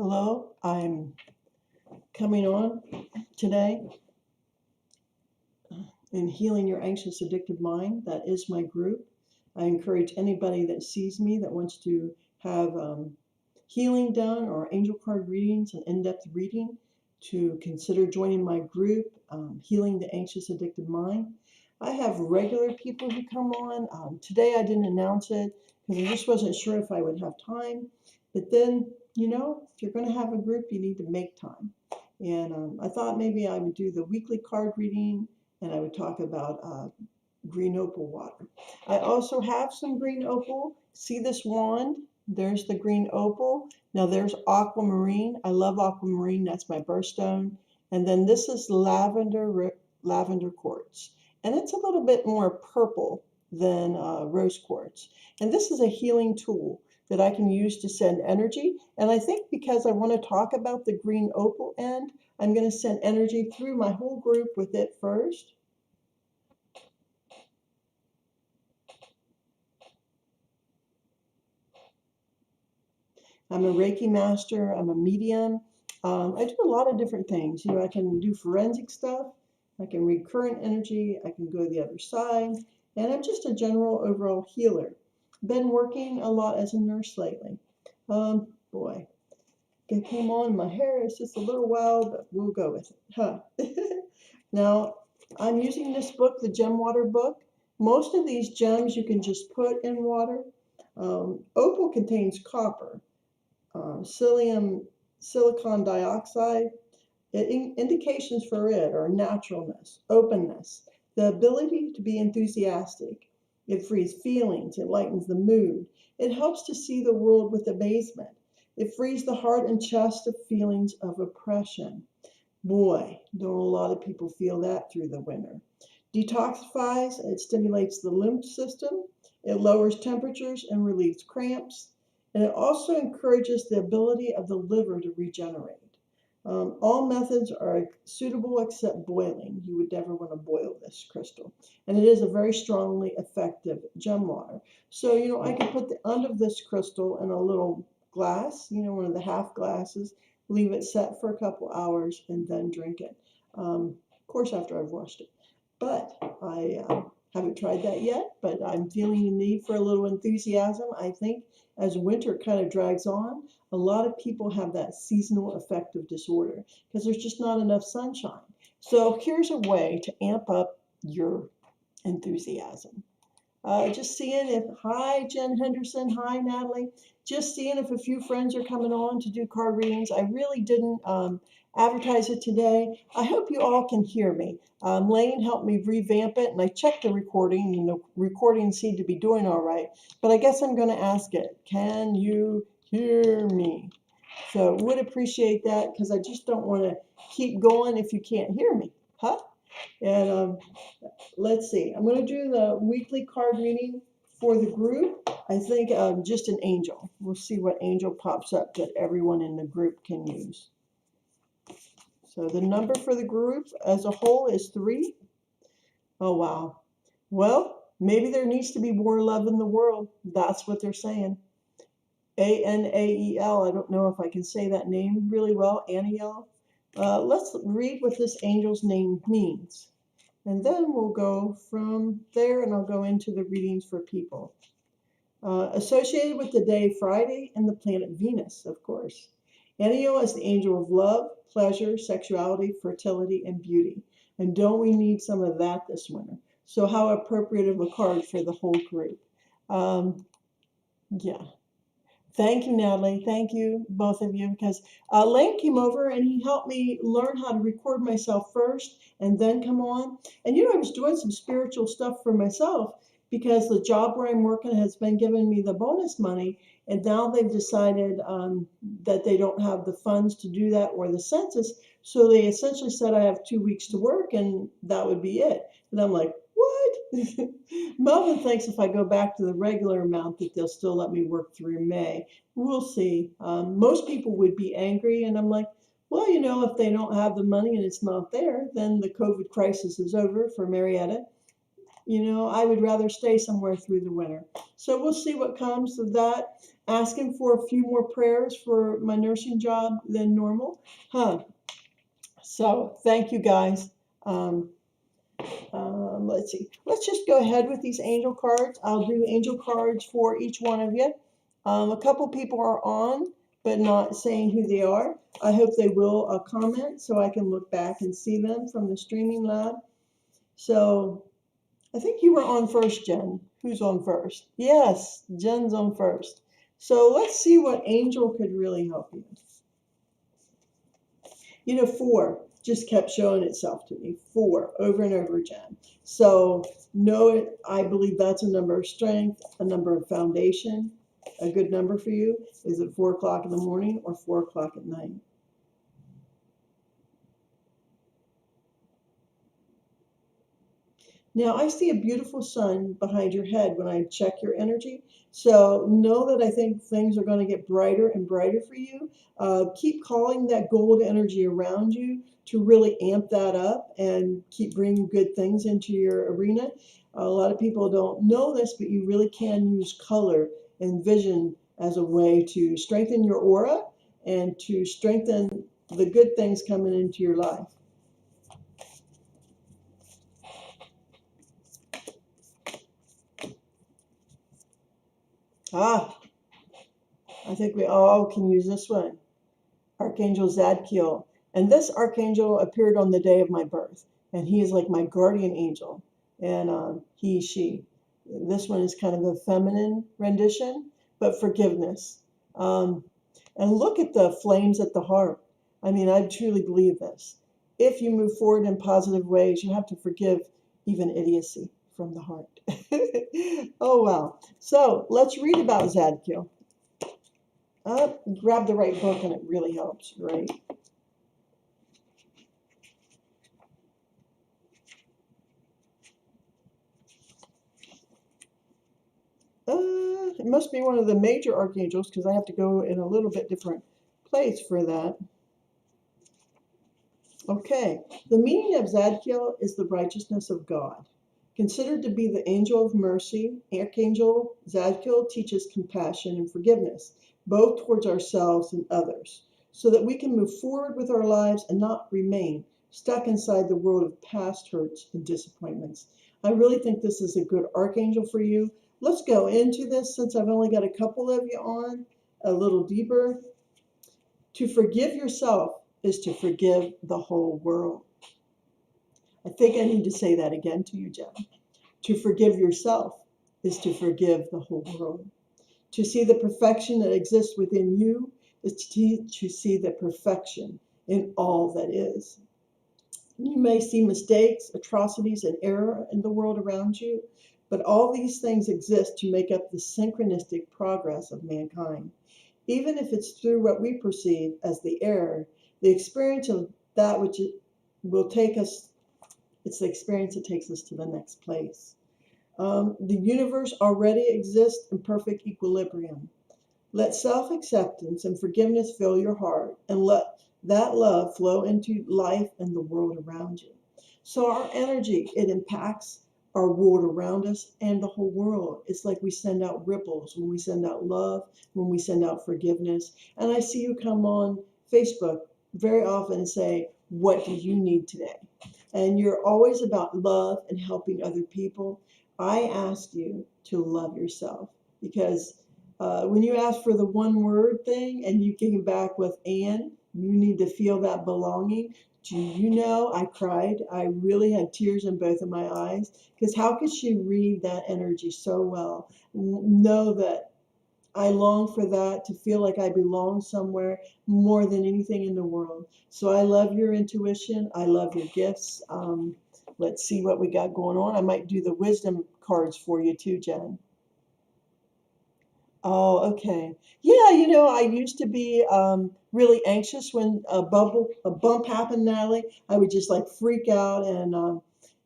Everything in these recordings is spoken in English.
Hello, I'm coming on today in Healing Your Anxious Addictive Mind. That is my group. I encourage anybody that sees me that wants to have healing done or angel card readings and in-depth reading to consider joining my group, Healing the Anxious Addictive Mind. I have regular people who come on. Today I didn't announce it because I just wasn't sure if I would have time. But then, if you're going to have a group, you need to make time. And I thought maybe I would do the weekly card reading and I would talk about green opal water. I also have some green opal. See this wand? There's the green opal. Now there's aquamarine. I love aquamarine. That's my birthstone. And then this is lavender quartz. And it's a little bit more purple than rose quartz. And this is a healing tool that I can use to send energy. And I think because I want to talk about the green opal end, I'm going to send energy through my whole group with it first. I'm a Reiki master. I'm a medium. I do a lot of different things. I can do forensic stuff. I can read current energy. I can go to the other side. And I'm just a general overall healer. Been working a lot as a nurse lately. Boy, it came on my hair. It's just a little wild, but we'll go with it. Huh? Now, I'm using this book, the Gem Water book. Most of these gems you can just put in water. Opal contains copper. Silicon dioxide. Indications for it are naturalness, openness, the ability to be enthusiastic. It frees feelings, it lightens the mood. It helps to see the world with amazement. It frees the heart and chest of feelings of oppression. Boy, don't a lot of people feel that through the winter. Detoxifies, it stimulates the lymph system. It lowers temperatures and relieves cramps. And it also encourages the ability of the liver to regenerate. All methods are suitable except boiling. You would never want to boil this crystal. And it is a very strongly effective gem water. So, I can put the end of this crystal in a little glass, one of the half glasses, leave it set for a couple hours, and then drink it. Of course, after I've washed it. But I haven't tried that yet, but I'm feeling the need for a little enthusiasm. I think as winter kind of drags on, a lot of people have that seasonal affective disorder because there's just not enough sunshine. So here's a way to amp up your enthusiasm. Just seeing if, hi Jen Henderson, hi Natalie, just seeing if a few friends are coming on to do card readings. I really didn't advertise it today. I hope you all can hear me. Lane helped me revamp it and I checked the recording and the recording seemed to be doing all right, but I guess I'm going to ask it, can you hear me? So would appreciate that because I just don't want to keep going if you can't hear me, huh? And let's see, I'm going to do the weekly card reading for the group. I think just an angel. We'll see what angel pops up that everyone in the group can use. So the number for the group as a whole is 3. Oh, wow. Well, maybe there needs to be more love in the world. That's what they're saying. Anael. I don't know if I can say that name really well. Aniel. Let's read what this angel's name means. And then we'll go from there and I'll go into the readings for people. Associated with the day Friday and the planet Venus, of course. Aniel is the angel of love, pleasure, sexuality, fertility, and beauty. And don't we need some of that this winter? So how appropriate of a card for the whole group. Yeah. Thank you, Natalie. Thank you, both of you, because Lane came over and he helped me learn how to record myself first and then come on. And I was doing some spiritual stuff for myself because the job where I'm working has been giving me the bonus money. And now they've decided that they don't have the funds to do that or the census. So they essentially said I have 2 weeks to work and that would be it. And I'm like, what? Melvin thinks if I go back to the regular amount that they'll still let me work through May. We'll see. Most people would be angry and I'm like, well, if they don't have the money and it's not there, then the COVID crisis is over for Marietta. I would rather stay somewhere through the winter. So we'll see what comes of that. asking for a few more prayers for my nursing job than normal. Huh. So thank you guys. Um, let's see. Let's just go ahead with these angel cards. I'll do angel cards for each one of you. A couple people are on, but not saying who they are. I hope they will comment so I can look back and see them from the streaming lab. So I think you were on first, Jen. Who's on first? Yes, Jen's on first. So let's see what angel could really help you. You know, 4 just kept showing itself to me. 4 over and over again. So no, I believe that's a number of strength, a number of foundation. A good number for you. Is it 4 o'clock in the morning or 4 o'clock at night? Now, I see a beautiful sun behind your head when I check your energy. So know that I think things are going to get brighter and brighter for you. Keep calling that gold energy around you to really amp that up and keep bringing good things into your arena. A lot of people don't know this, but you really can use color and vision as a way to strengthen your aura and to strengthen the good things coming into your life. Ah, I think we all can use this one. Archangel Zadkiel. And this archangel appeared on the day of my birth. And he is like my guardian angel. And he, she. This one is kind of a feminine rendition, but forgiveness. And look at the flames at the heart. I mean, I truly believe this. If you move forward in positive ways, you have to forgive even idiocy from the heart. Oh, wow. So let's read about Zadkiel. Grab the right book and it really helps, right? It must be one of the major archangels because I have to go in a little bit different place for that. Okay, the meaning of Zadkiel is the righteousness of God. Considered to be the angel of mercy, Archangel Zadkiel teaches compassion and forgiveness, both towards ourselves and others, so that we can move forward with our lives and not remain stuck inside the world of past hurts and disappointments. I really think this is a good archangel for you. Let's go into this since I've only got a couple of you on a little deeper. To forgive yourself is to forgive the whole world. I think I need to say that again to you, Jen. To forgive yourself is to forgive the whole world. To see the perfection that exists within you is to see the perfection in all that is. You may see mistakes, atrocities, and error in the world around you, but all these things exist to make up the synchronistic progress of mankind. Even if it's through what we perceive as the error, the experience of that which it will take us, it's the experience that takes us to the next place. The universe already exists in perfect equilibrium. Let self-acceptance and forgiveness fill your heart and let that love flow into life and the world around you. So our energy, it impacts our world around us and the whole world. It's like we send out ripples when we send out love, when we send out forgiveness. And I see you come on Facebook very often and say, what do you need today? And you're always about love and helping other people. I asked you to love yourself because when you asked for the one word thing and you came back with and, you need to feel that belonging. Do you know I cried? I really had tears in both of my eyes because how could she read that energy so well? Know that I long for that, to feel like I belong somewhere more than anything in the world. So I love your intuition. I love your gifts. Let's see what we got going on. I might do the wisdom cards for you too, Jen. Oh, okay. Yeah, you know, I used to be really anxious when a bump happened, Natalie. I would just like freak out, and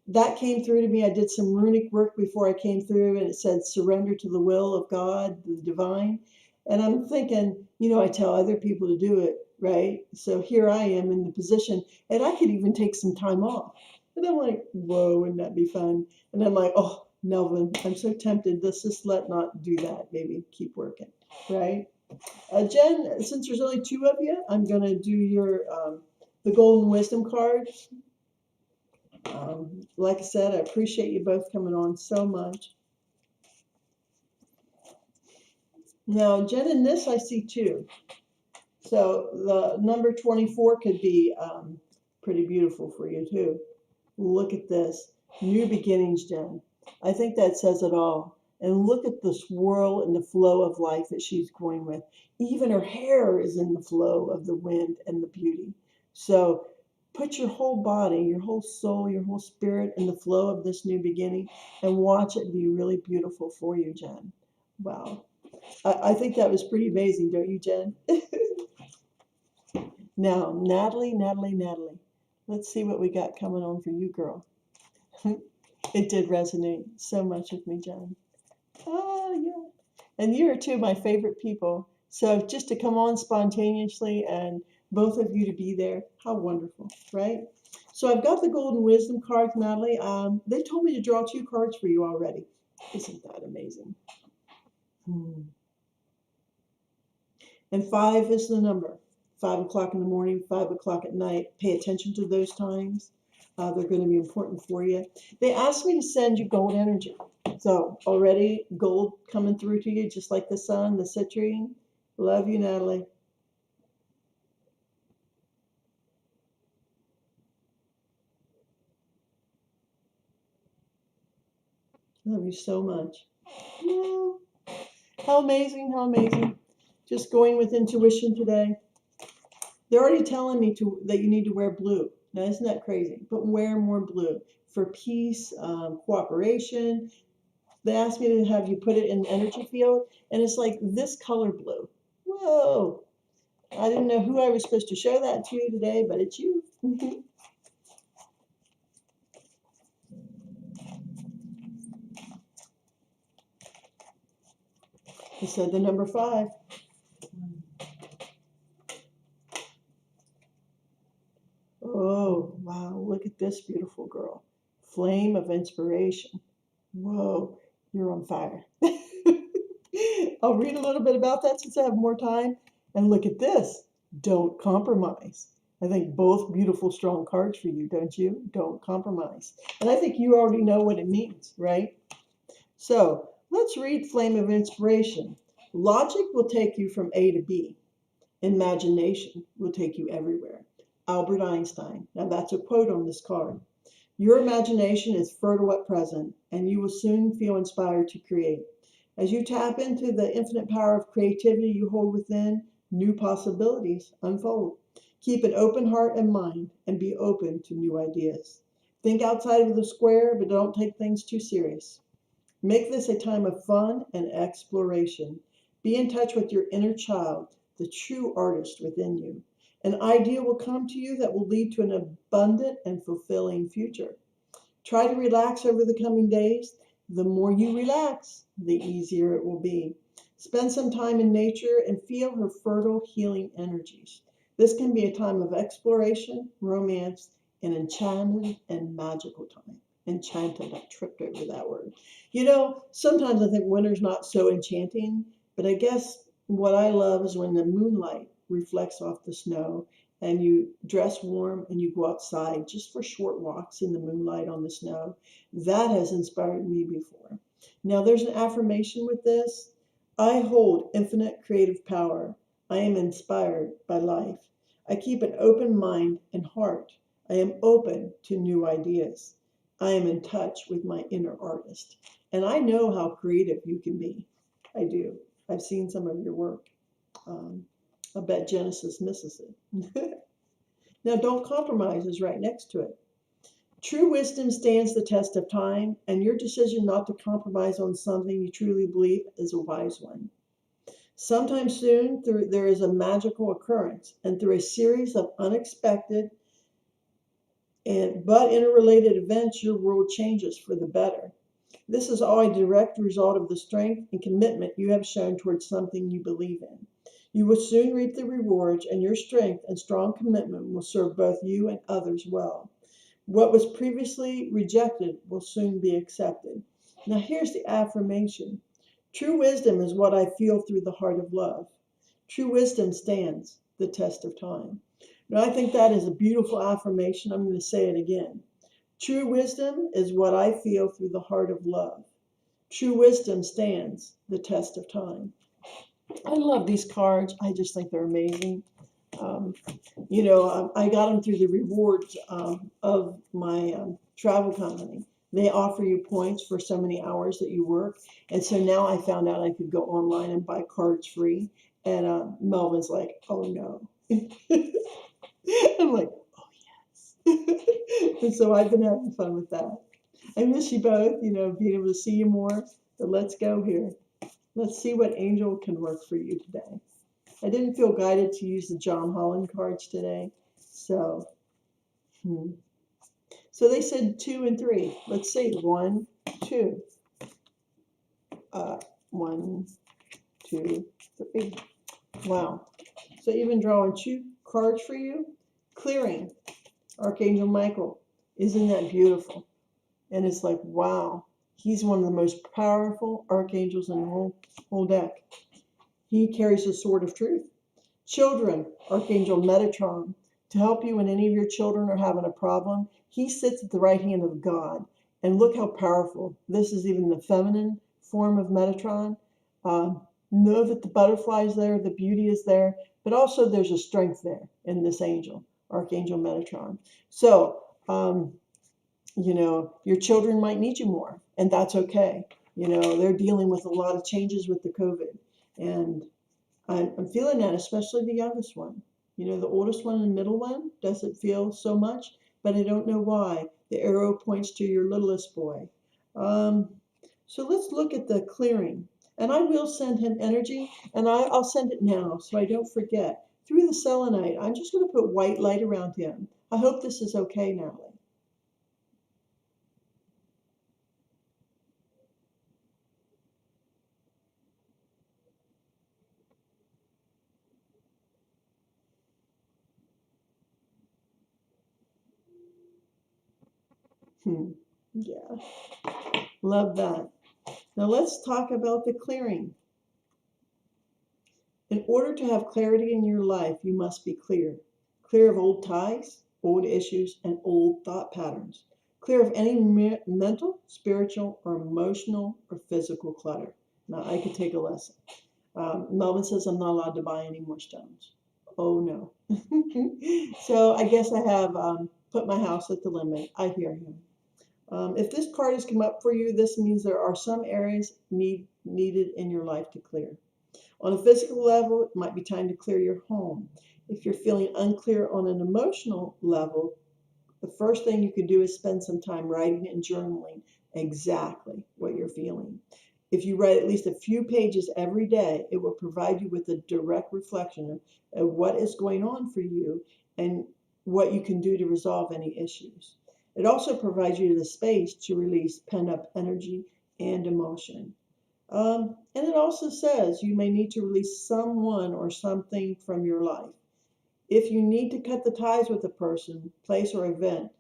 that came through to me. I did some runic work before I came through, and it said surrender to the will of God, the divine. And I'm thinking, you know, I tell other people to do it, right? So here I am in the position, and I could even take some time off. And I'm like, whoa, wouldn't that be fun? And I'm like, oh, Melvin, I'm so tempted. Let's just not do that. Maybe keep working, right? Jen, since there's only two of you, I'm gonna do your the Golden Wisdom card. Like I said, I appreciate you both coming on so much. Now, Jen, in this I see two. So the number 24 could be pretty beautiful for you too. Look at this. New beginnings, Jen. I think that says it all. And look at the swirl and the flow of life that she's going with. Even her hair is in the flow of the wind and the beauty. So put your whole body, your whole soul, your whole spirit in the flow of this new beginning and watch it be really beautiful for you, Jen. Wow. I think that was pretty amazing, don't you, Jen? Now, Natalie, let's see what we got coming on for you, girl. It did resonate so much with me, Jen. Oh, yeah. And you are two of my favorite people. So just to come on spontaneously and both of you to be there, how wonderful, right? So I've got the Golden Wisdom cards, Natalie. They told me to draw two cards for you already. Isn't that amazing? And 5 is the number. 5 o'clock in the morning, 5 o'clock at night. Pay attention to those times. They're going to be important for you. They asked me to send you gold energy. So already gold coming through to you, just like the sun, the citrine. Love you, Natalie. Love you so much. Yeah. How amazing, how amazing. Just going with intuition today. They're already telling me that you need to wear blue. Now, isn't that crazy? But wear more blue for peace, cooperation. They asked me to have you put it in the energy field, and it's like this color blue. Whoa. I didn't know who I was supposed to show that to today, but it's you. He said the number 5. Oh, wow. Look at this beautiful girl. Flame of inspiration. Whoa, you're on fire. I'll read a little bit about that since I have more time. And look at this. Don't compromise. I think both beautiful, strong cards for you, don't you? Don't compromise. And I think you already know what it means, right? So let's read Flame of Inspiration. Logic will take you from A to B. Imagination will take you everywhere. Albert Einstein. Now that's a quote on this card. Your imagination is fertile at present, and you will soon feel inspired to create. As you tap into the infinite power of creativity you hold within, new possibilities unfold. Keep an open heart and mind and be open to new ideas. Think outside of the square, but don't take things too serious. Make this a time of fun and exploration. Be in touch with your inner child, the true artist within you. An idea will come to you that will lead to an abundant and fulfilling future. Try to relax over the coming days. The more you relax, the easier it will be. Spend some time in nature and feel her fertile healing energies. This can be a time of exploration, romance, and enchanted and magical time. Enchanted, I tripped over that word. You know, sometimes I think winter's not so enchanting, but I guess what I love is when the moonlight reflects off the snow and you dress warm and you go outside just for short walks in the moonlight on the snow. That has inspired me before. Now, there's an affirmation with this. I hold infinite creative power. I am inspired by life. I keep an open mind and heart. I am open to new ideas. I am in touch with my inner artist. And I know how creative you can be. I do. I've seen some of your work. I bet Genesis misses it. Now, don't compromise is right next to it. True wisdom stands the test of time, and your decision not to compromise on something you truly believe is a wise one. Sometime soon, there is a magical occurrence, and through a series of unexpected but interrelated events, your world changes for the better. This is all a direct result of the strength and commitment you have shown towards something you believe in. You will soon reap the rewards, and your strength and strong commitment will serve both you and others well. What was previously rejected will soon be accepted. Now, here's the affirmation. True wisdom is what I feel through the heart of love. True wisdom stands the test of time. Now, I think that is a beautiful affirmation. I'm going to say it again. True wisdom is what I feel through the heart of love. True wisdom stands the test of time. I love these cards. I just think they're amazing. Um, I got them through the rewards of my travel company. They offer you points for so many hours that you work. And so now I found out I could go online and buy cards free. And Melvin's like, oh no. I'm like, oh yes. And so I've been having fun with that. I miss you both, being able to see you more. But let's go here. Let's see what angel can work for you today. I didn't feel guided to use the John Holland cards today. So, so they said 2 and 3. Let's see. 1, 2. 1, 2, 3. Wow. So even drawing 2 cards for you. Clearing. Archangel Michael. Isn't that beautiful? And it's like, wow. He's one of the most powerful archangels in the whole deck. He carries the sword of truth. Children, Archangel Metatron, to help you when any of your children are having a problem. He sits at the right hand of God. And look how powerful. This is even the feminine form of Metatron. Know that the butterfly is there, the beauty is there, but also there's a strength there in this angel, Archangel Metatron. So, your children might need you more, and that's okay. They're dealing with a lot of changes with the COVID. And I'm feeling that, especially the youngest one. The oldest one and the middle one doesn't feel so much, but I don't know why. The arrow points to your littlest boy. So let's look at the clearing. And I will send him energy, and I'll send it now so I don't forget. Through the selenite, I'm just going to put white light around him. I hope this is okay, Natalie. Yeah, love that. Now let's talk about the clearing. In order to have clarity in your life, you must be clear. Clear of old ties, old issues, and old thought patterns. Clear of any mental, spiritual, or emotional, or physical clutter. Now, I could take a lesson. Melvin says I'm not allowed to buy any more stones. Oh, no. So I guess I have put my house at the limit. I hear him. If this card has come up for you, this means there are some areas needed in your life to clear. On a physical level, it might be time to clear your home. If you're feeling unclear on an emotional level, the first thing you can do is spend some time writing and journaling exactly what you're feeling. If you write at least a few pages every day, it will provide you with a direct reflection of what is going on for you and what you can do to resolve any issues. It also provides you the space to release pent-up energy and emotion. And it also says you may need to release someone or something from your life. If you need to cut the ties with a person, place, or event,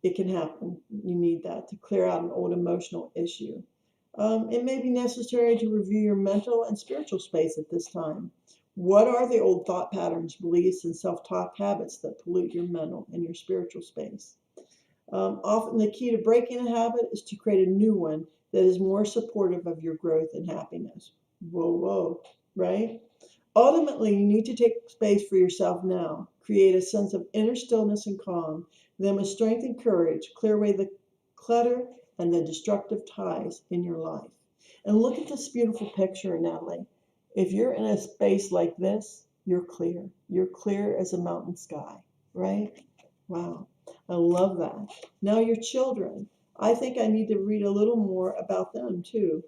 it can happen. You need that to clear out an old emotional issue. It may be necessary to review your mental and spiritual space at this time. What are the old thought patterns, beliefs, and self-talk habits that pollute your mental and your spiritual space? Often the key to breaking a habit is to create a new one that is more supportive of your growth and happiness. Whoa, right? Ultimately, you need to take space for yourself now. Create a sense of inner stillness and calm. Then, with strength and courage, clear away the clutter and the destructive ties in your life. And look at this beautiful picture, Natalie. If you're in a space like this, you're clear. You're clear as a mountain sky, right? Wow. I love that. Now, your children. I think I need to read a little more about them, too.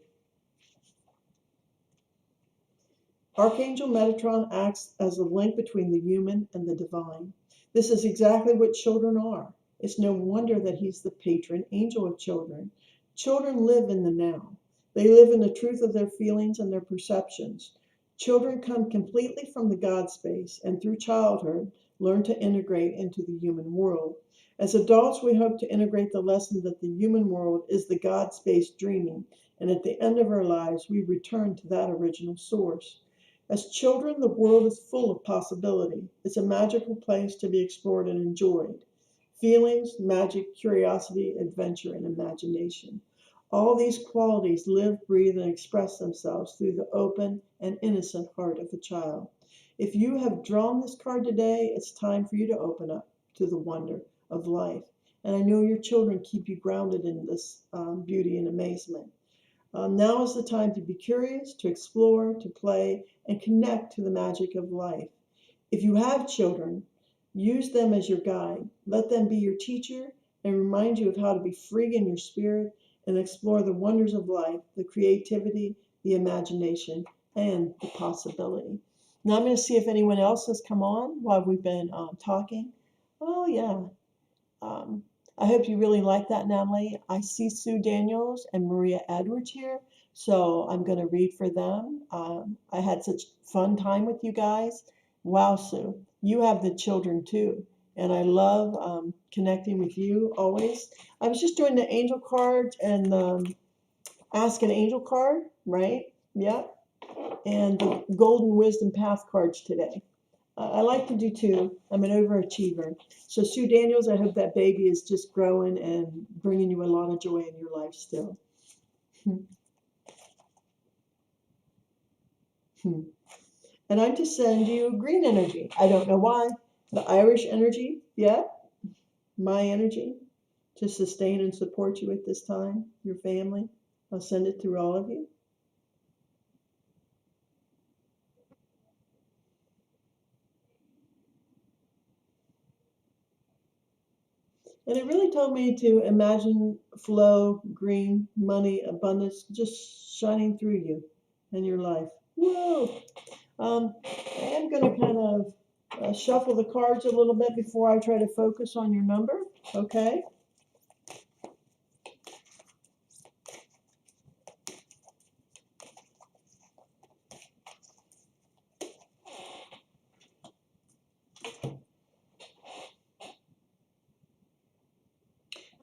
Archangel Metatron acts as a link between the human and the divine. This is exactly what children are. It's no wonder that he's the patron angel of children. Children live in the now. They live in the truth of their feelings and their perceptions. Children come completely from the God space and through childhood learn to integrate into the human world. As adults, we hope to integrate the lesson that the human world is the God space dreaming, and at the end of our lives, we return to that original source. As children, the world is full of possibility. It's a magical place to be explored and enjoyed. Feelings, magic, curiosity, adventure, and imagination. All these qualities live, breathe, and express themselves through the open and innocent heart of the child. If you have drawn this card today, it's time for you to open up to the wonder of life. And I know your children keep you grounded in this beauty and amazement. Now is the time to be curious, to explore, to play, and connect to the magic of life. If you have children, use them as your guide. Let them be your teacher and remind you of how to be free in your spirit and explore the wonders of life, the creativity, the imagination, and the possibility. Now I'm going to see if anyone else has come on while we've been talking. Oh, yeah. Um, I hope you really like that, Natalie. I see Sue Daniels and Maria Edwards here, so I'm going to read for them. I had such fun time with you guys. Wow, Sue, you have the children too, and I love connecting with you always. I was just doing the angel cards and ask an angel card, right? Yeah, and the golden wisdom path cards today. I like to do two. I'm an overachiever. So Sue Daniels, I hope that baby is just growing and bringing you a lot of joy in your life still. And I'm to send you green energy. I don't know why. The Irish energy, yeah, my energy to sustain and support you at this time, your family. I'll send it through all of you. And it really told me to imagine flow, green, money, abundance just shining through you and your life. Whoa! I am going to kind of shuffle the cards a little bit before I try to focus on your number. Okay.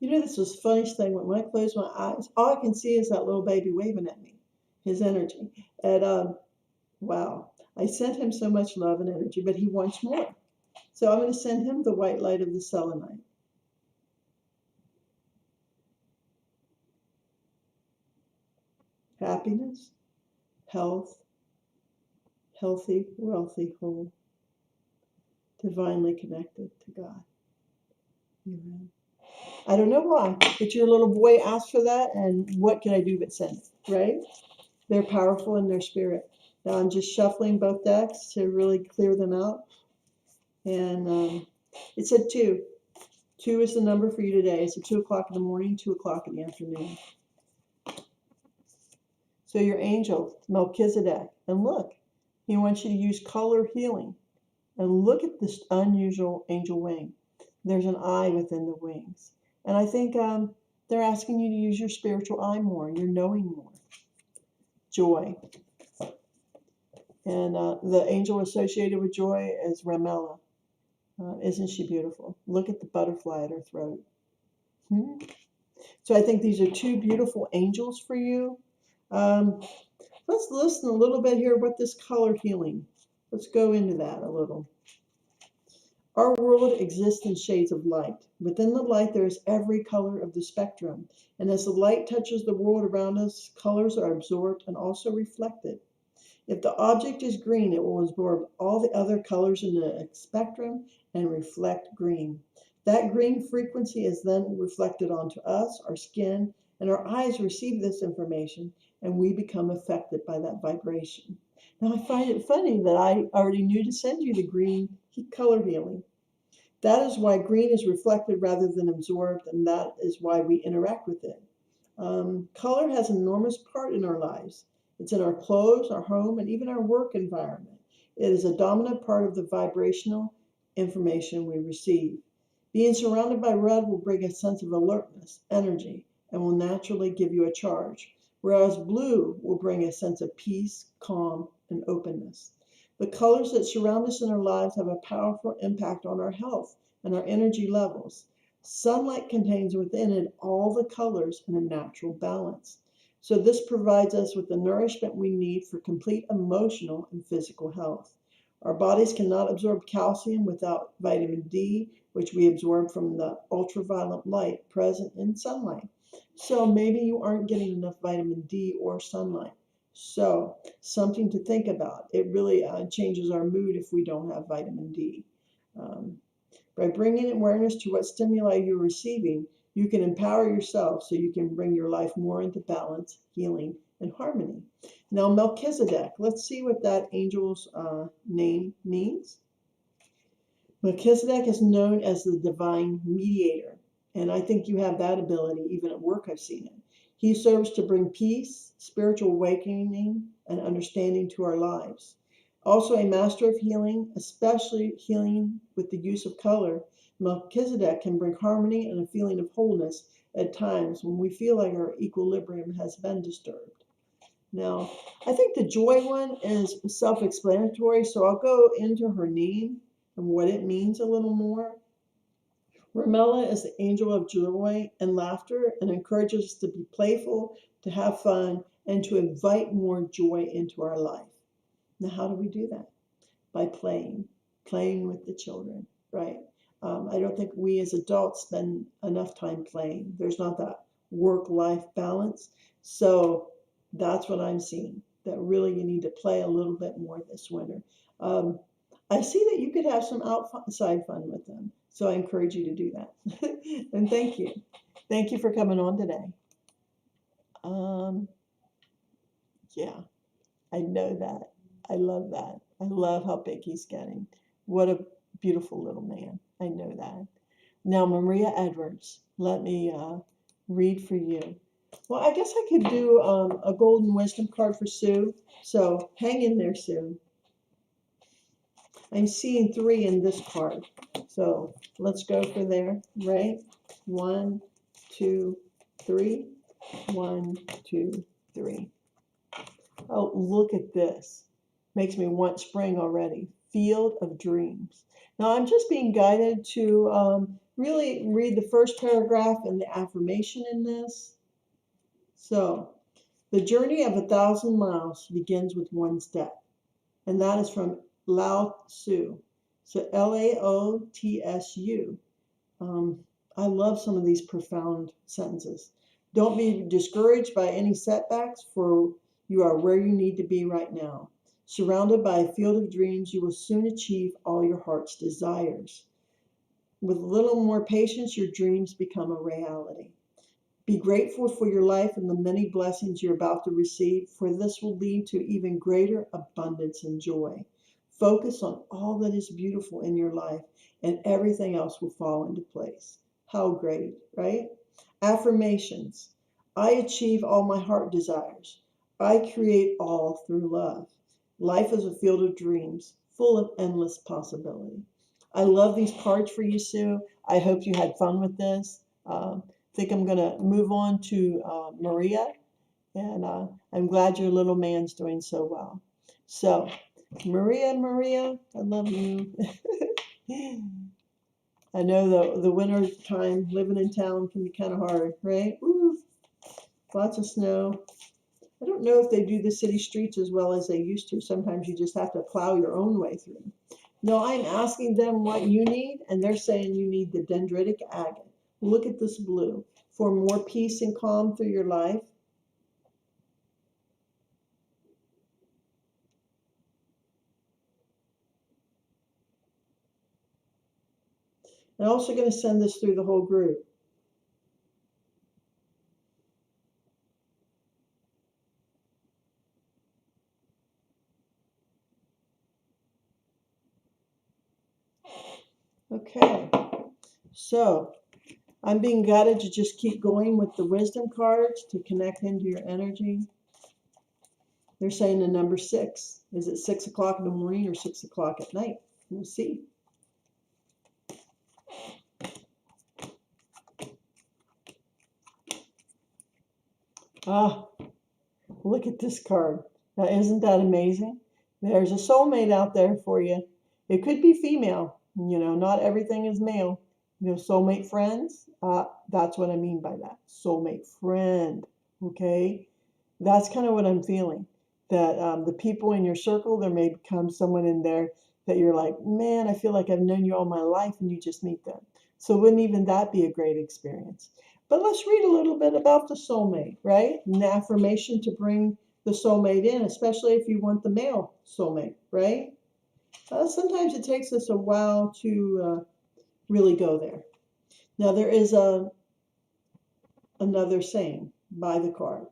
You know, this was the funniest thing. When I close my eyes, all I can see is that little baby waving at me, his energy. And wow, I sent him so much love and energy, but he wants more. So I'm going to send him the white light of the selenite. Happiness, health, healthy, wealthy, whole, divinely connected to God. Amen. I don't know why, but your little boy asked for that, and what can I do but send it, right? They're powerful in their spirit. Now I'm just shuffling both decks to really clear them out. And it said 2. 2 is the number for you today. It's at 2 o'clock in the morning, 2 o'clock in the afternoon. So your angel, Melchizedek, and look, he wants you to use color healing. And look at this unusual angel wing. There's an eye within the wings. And I think they're asking you to use your spiritual eye more, your knowing more. Joy. And the angel associated with joy is Ramela. Isn't she beautiful? Look at the butterfly at her throat. So I think these are 2 beautiful angels for you. Let's listen a little bit here what this color healing. Let's go into that a little. Our world exists in shades of light. Within the light, there is every color of the spectrum. And as the light touches the world around us, colors are absorbed and also reflected. If the object is green, it will absorb all the other colors in the spectrum and reflect green. That green frequency is then reflected onto us, our skin, and our eyes receive this information, and we become affected by that vibration. Now, I find it funny that I already knew to send you the green color healing. That is why green is reflected rather than absorbed, and that is why we interact with it. Color has an enormous part in our lives. It's in our clothes, our home, and even our work environment. It is a dominant part of the vibrational information we receive. Being surrounded by red will bring a sense of alertness, energy, and will naturally give you a charge, whereas blue will bring a sense of peace, calm, and openness. The colors that surround us in our lives have a powerful impact on our health and our energy levels. Sunlight contains within it all the colors in a natural balance. So, this provides us with the nourishment we need for complete emotional and physical health. Our bodies cannot absorb calcium without vitamin D, which we absorb from the ultraviolet light present in sunlight. So, maybe you aren't getting enough vitamin D or sunlight. So, something to think about. It really changes our mood if we don't have vitamin D. Um, by bringing awareness to what stimuli you're receiving, you can empower yourself so you can bring your life more into balance, healing, and harmony. Now, Melchizedek, let's see what that angel's name means. Melchizedek is known as the divine mediator, and I think you have that ability. Even at work, I've seen it. He serves to bring peace, spiritual awakening, and understanding to our lives. Also, a master of healing, especially healing with the use of color, Melchizedek can bring harmony and a feeling of wholeness at times when we feel like our equilibrium has been disturbed. Now, I think the joy one is self-explanatory, so I'll go into her name and what it means a little more. Ramela is the angel of joy and laughter and encourages us to be playful, to have fun, and to invite more joy into our life. Now, how do we do that? By playing with the children, right? I don't think we as adults spend enough time playing. There's not that work-life balance. So that's what I'm seeing, that really you need to play a little bit more this winter. I see that you could have some outside fun with them. So I encourage you to do that. And thank you. Thank you for coming on today. Yeah, I know that. I love that. I love how big he's getting. What a beautiful little man. I know that. Now, Maria Edwards, let me read for you. Well, I guess I could do a golden wisdom card for Sue. So hang in there, Sue. I'm seeing 3 in this card. So let's go for there, right? 1, 2, 3. 1, 2, 3. Oh, look at this. Makes me want spring already. Field of Dreams. Now I'm just being guided to really read the first paragraph and the affirmation in this. So, the journey of 1,000 miles begins with one step, and that is from Lao Tzu. So Laotsu. I love some of these profound sentences. Don't be discouraged by any setbacks, for you are where you need to be right now. Surrounded by a field of dreams, you will soon achieve all your heart's desires. With a little more patience, your dreams become a reality. Be grateful for your life and the many blessings you're about to receive, for this will lead to even greater abundance and joy. Focus on all that is beautiful in your life, and everything else will fall into place. How great, right? Affirmations. I achieve all my heart desires. I create all through love. Life is a field of dreams, full of endless possibility. I love these cards for you, Sue. I hope you had fun with this. Think I'm going to move on to Maria, and I'm glad your little man's doing so well. So, Maria, I love you. I know the winter time living in town can be kind of hard, right? Ooh, lots of snow. I don't know if they do the city streets as well as they used to. Sometimes you just have to plow your own way through. No, I'm asking them what you need, and they're saying you need the dendritic agate. Look at this blue. For more peace and calm through your life. I'm also going to send this through the whole group. Okay, so I'm being guided to just keep going with the wisdom cards to connect into your energy. They're saying the number 6. Is it 6 o'clock in the morning or 6 o'clock at night? We'll see. Ah, look at this card. Now, isn't that amazing? There's a soulmate out there for you. It could be female, not everything is male. Soulmate friends, that's what I mean by that. Soulmate friend, okay? That's kind of what I'm feeling. That the people in your circle, there may become someone in there that you're like, man, I feel like I've known you all my life, and you just meet them. So wouldn't even that be a great experience? But let's read a little bit about the soulmate, right? An affirmation to bring the soulmate in, especially if you want the male soulmate, right? Sometimes it takes us a while to really go there. Now, there is another saying by the card.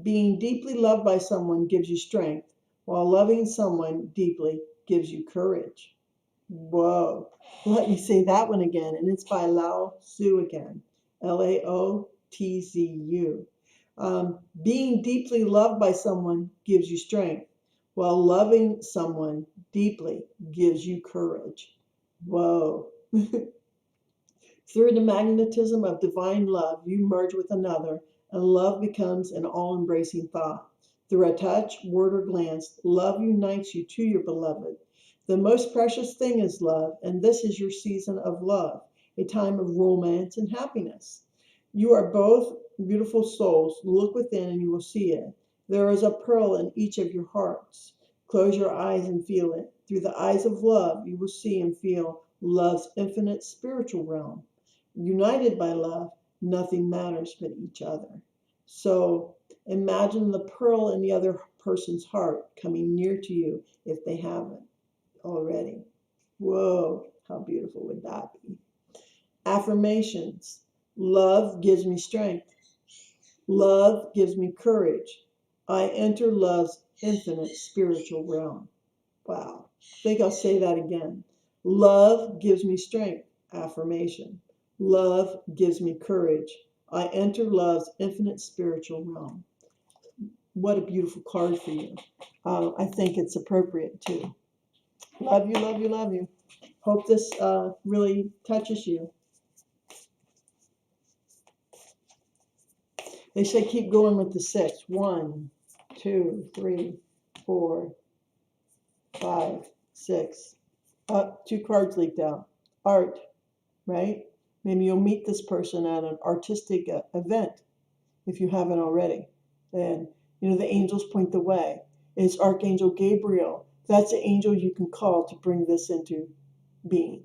Being deeply loved by someone gives you strength, while loving someone deeply gives you courage. Whoa. Let me say that one again, and it's by Lao Tzu again. Laotzu. Being deeply loved by someone gives you strength, while loving someone deeply gives you courage. Whoa. Through the magnetism of divine love, you merge with another, and love becomes an all-embracing thought. Through a touch, word, or glance, love unites you to your beloved. The most precious thing is love, and this is your season of love, a time of romance and happiness. You are both beautiful souls. Look within and you will see it. There is a pearl in each of your hearts. Close your eyes and feel it. Through the eyes of love, you will see and feel love's infinite spiritual realm. United by love, nothing matters but each other. So imagine the pearl in the other person's heart coming near to you if they haven't already. Whoa, how beautiful would that be? Affirmations. Love gives me strength. Love gives me courage. I enter love's infinite spiritual realm. Wow. I think I'll say that again. Love gives me strength. Affirmation. Love gives me courage. I enter love's infinite spiritual realm. What a beautiful card for you. I think it's appropriate too. Love you, love you, love you. Hope this really touches you. They say keep going with the 6. 1, 2, 3, 4, 5, 6. 2 cards leaked out. Art, right? Maybe you'll meet this person at an artistic event if you haven't already. And, the angels point the way. It's Archangel Gabriel. That's the angel you can call to bring this into being.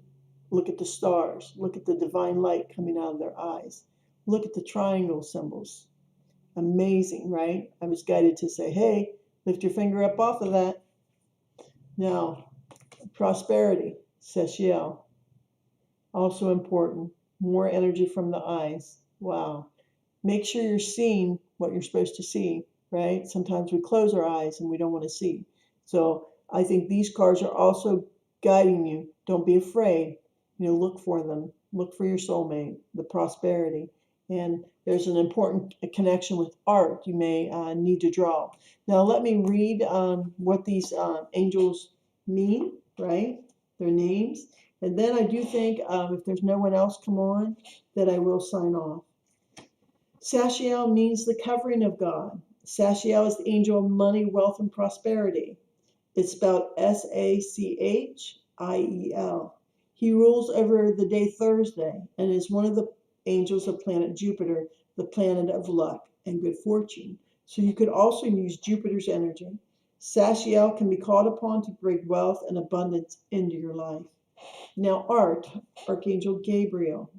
Look at the stars. Look at the divine light coming out of their eyes. Look at the triangle symbols. Amazing, right? I was guided to say, hey, lift your finger up off of that. Now, prosperity, Seshiel. Also important. More energy from the eyes. Wow. Make sure you're seeing what you're supposed to see, right? Sometimes we close our eyes and we don't want to see. So I think these cards are also guiding you. Don't be afraid. Look for them. Look for your soulmate, the prosperity. And there's an important connection with art you may need to draw. Now let me read what these angels mean, right? Their names. And then I do think if there's no one else come on, that I will sign off. Sachiel means the covering of God. Sachiel is the angel of money, wealth, and prosperity. It's spelled Sachiel. He rules over the day Thursday and is one of the angels of planet Jupiter, the planet of luck and good fortune. So you could also use Jupiter's energy. Sachiel can be called upon to bring wealth and abundance into your life. Now, Archangel Gabriel.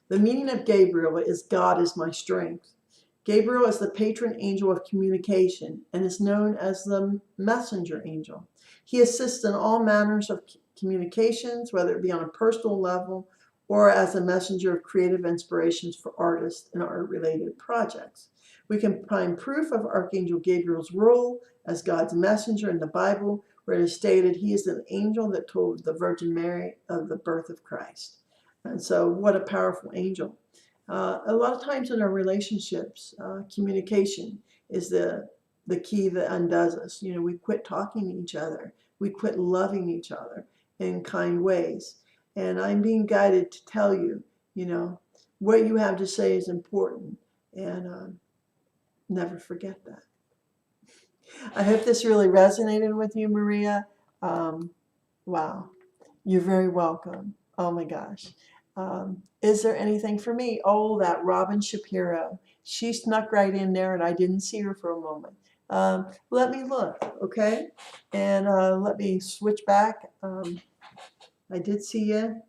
The meaning of Gabriel is God is my strength. Gabriel is the patron angel of communication and is known as the messenger angel. He assists in all manners of communications, whether it be on a personal level or as a messenger of creative inspirations for artists and art-related projects. We can find proof of Archangel Gabriel's role as God's messenger in the Bible, where it is stated he is an angel that told the Virgin Mary of the birth of Christ. And so what a powerful angel. A lot of times in our relationships, communication is the key that undoes us. We quit talking to each other. We quit loving each other in kind ways. And I'm being guided to tell you, what you have to say is important. And never forget that. I hope this really resonated with you, Maria. Um, wow. You're very welcome. Oh my gosh. Is there anything for me? Oh, that Robin Shapiro. She snuck right in there and I didn't see her for a moment. Let me look, okay? And let me switch back. I did see you.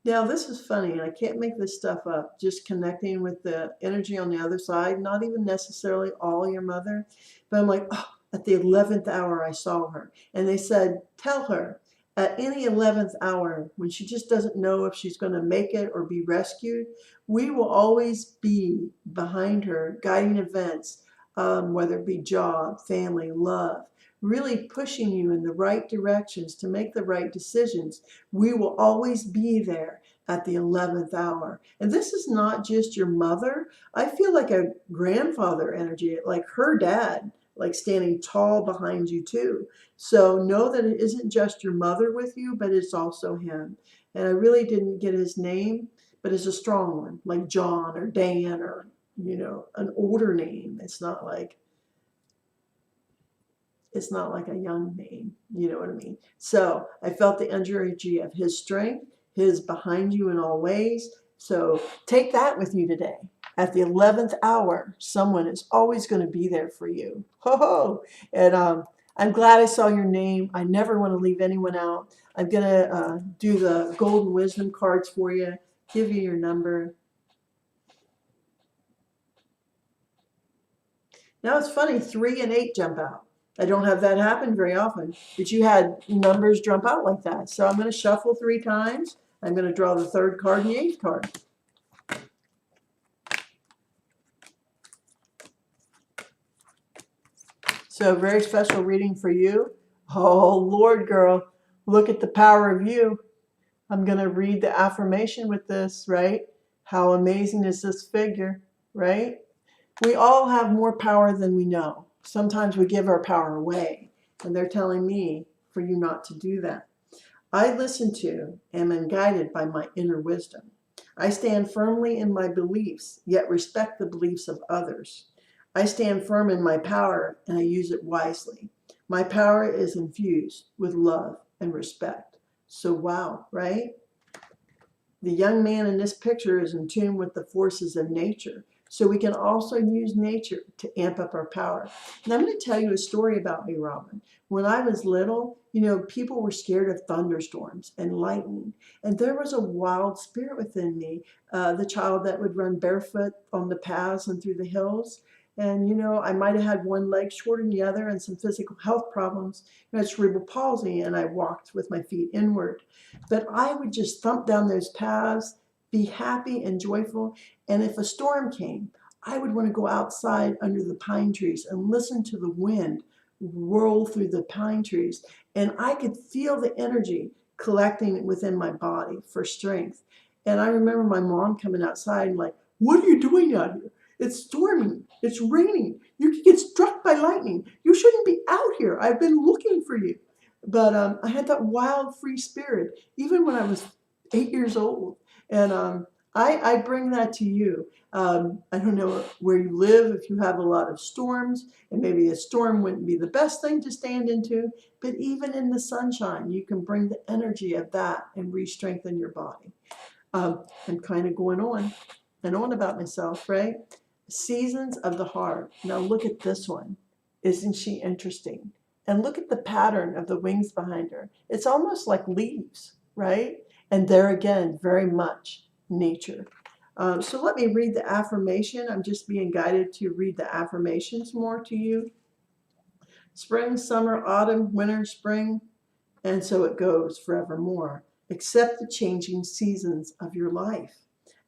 Now, this is funny, and I can't make this stuff up. Just connecting with the energy on the other side, not even necessarily all your mother, but I'm like, oh, at the 11th hour, I saw her. And they said, tell her at any 11th hour, when she just doesn't know if she's going to make it or be rescued, we will always be behind her, guiding events, whether it be job, family, love, really pushing you in the right directions to make the right decisions. We will always be there at the 11th hour. And this is not just your mother. I feel like a grandfather energy, like her dad, like standing tall behind you too. So know that it isn't just your mother with you, but it's also him. And I really didn't get his name, but it's a strong one, like John or Dan or, an older name. It's not like a young name, you know what I mean? So I felt the energy of his strength, his behind you in all ways. So take that with you today. At the 11th hour, someone is always going to be there for you. Ho ho! And I'm glad I saw your name. I never want to leave anyone out. I'm going to do the golden wisdom cards for you, give you your number. Now it's funny, 3 and 8 jump out. I don't have that happen very often, but you had numbers jump out like that. So I'm going to shuffle 3 times. I'm going to draw the 3rd card and the 8th card. So a very special reading for you. Oh, Lord, girl, look at the power of you. I'm going to read the affirmation with this, right? How amazing is this figure, right? We all have more power than we know. Sometimes we give our power away, and they're telling me for you not to do that. I listen to and am guided by my inner wisdom. I stand firmly in my beliefs, yet respect the beliefs of others. I stand firm in my power and I use it wisely. My power is infused with love and respect. So, wow, right? The young man in this picture is in tune with the forces of nature. So we can also use nature to amp up our power. And I'm going to tell you a story about me, Robin. When I was little, people were scared of thunderstorms and lightning. And there was a wild spirit within me, the child that would run barefoot on the paths and through the hills. And, I might have had one leg shorter than the other and some physical health problems. I had cerebral palsy and I walked with my feet inward. But I would just thump down those paths, be happy and joyful. And if a storm came, I would want to go outside under the pine trees and listen to the wind roll through the pine trees. And I could feel the energy collecting within my body for strength. And I remember my mom coming outside and like, what are you doing out here? It's storming. It's raining. You could get struck by lightning. You shouldn't be out here. I've been looking for you. But I had that wild, free spirit, even when I was 8 years old. And I bring that to you. I don't know where you live, if you have a lot of storms, and maybe a storm wouldn't be the best thing to stand into, but even in the sunshine, you can bring the energy of that and re-strengthen your body. I'm kind of going on and on about myself, right? Seasons of the heart. Now look at this one. Isn't she interesting? And look at the pattern of the wings behind her. It's almost like leaves, right? And there again, very much nature. So let me read the affirmation. I'm just being guided to read the affirmations more to you. Spring, summer, autumn, winter, spring, and so it goes forevermore. Accept the changing seasons of your life.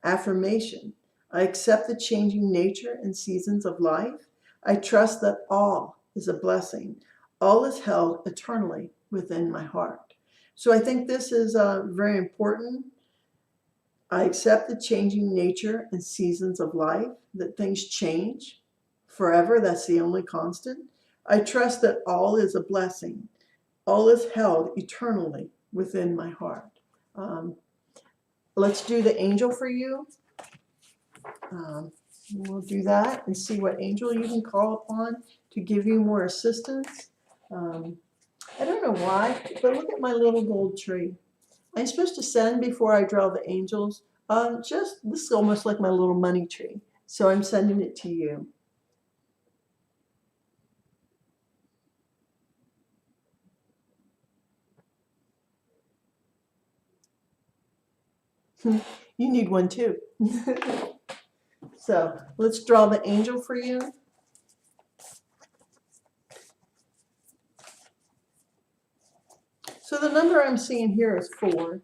Affirmation. I accept the changing nature and seasons of life. I trust that all is a blessing. All is held eternally within my heart. So I think this is very important. I accept the changing nature and seasons of life, that things change forever. That's the only constant. I trust that all is a blessing. All is held eternally within my heart. Let's do the angel for you. We'll do that and see what angel you can call upon to give you more assistance. I don't know why, but look at my little gold tree. I'm supposed to send before I draw the angels. This is almost like my little money tree. So I'm sending it to you. You need one too. So let's draw the angel for you. So the number I'm seeing here is 4.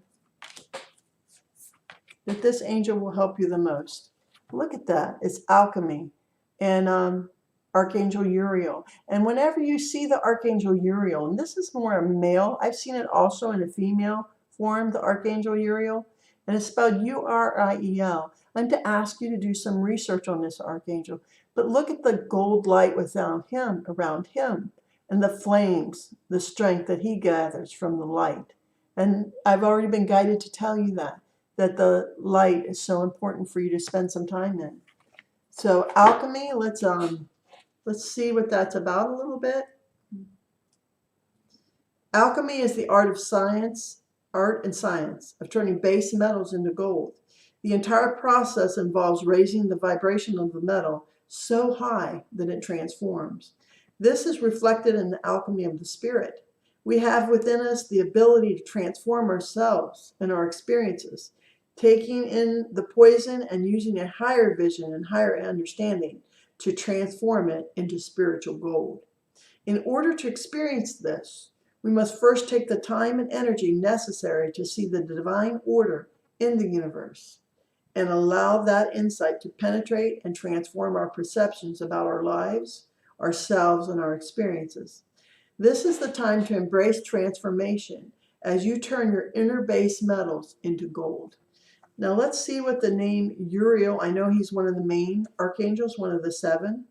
That this angel will help you the most. Look at that. It's alchemy and Archangel Uriel. And whenever you see the Archangel Uriel, and this is more a male, I've seen it also in a female form, the Archangel Uriel, and it's spelled Uriel. I'm to ask you to do some research on this Archangel. But look at the gold light around him, and the flames, the strength that he gathers from the light. And I've already been guided to tell you that the light is so important for you to spend some time in. So alchemy, let's see what that's about a little bit. Alchemy is the art and science of turning base metals into gold. The entire process involves raising the vibration of the metal so high that it transforms. This is reflected in the alchemy of the spirit. We have within us the ability to transform ourselves and our experiences, taking in the poison and using a higher vision and higher understanding to transform it into spiritual gold. In order to experience this, we must first take the time and energy necessary to see the divine order in the universe and allow that insight to penetrate and transform our perceptions about our lives, ourselves, and our experiences. This is the time to embrace transformation as you turn your inner base metals into gold. Now let's see what the name Uriel, I know he's one of the main archangels, one of the 7,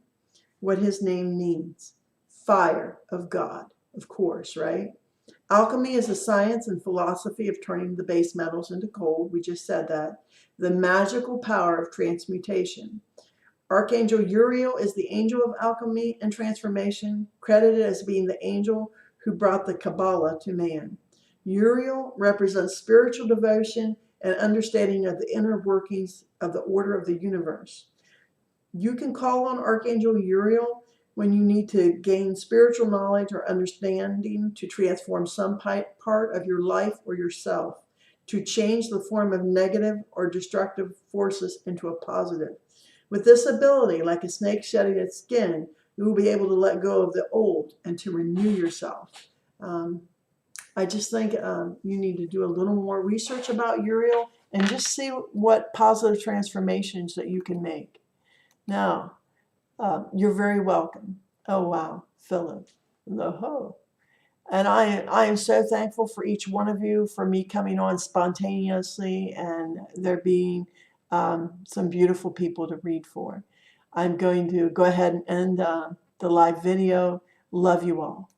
what his name means. Fire of God, of course, right? Alchemy is the science and philosophy of turning the base metals into gold. We just said that. The magical power of transmutation. Archangel Uriel is the angel of alchemy and transformation, credited as being the angel who brought the Kabbalah to man. Uriel represents spiritual devotion and understanding of the inner workings of the order of the universe. You can call on Archangel Uriel when you need to gain spiritual knowledge or understanding to transform some part of your life or yourself, to change the form of negative or destructive forces into a positive. With this ability, like a snake shedding its skin, you will be able to let go of the old and to renew yourself. I just think you need to do a little more research about Uriel and just see what positive transformations that you can make. Now, you're very welcome. Oh, wow, Philip. Oh. And I am so thankful for each one of you, for me coming on spontaneously and there being some beautiful people to read for. I'm going to go ahead and end the live video. Love you all.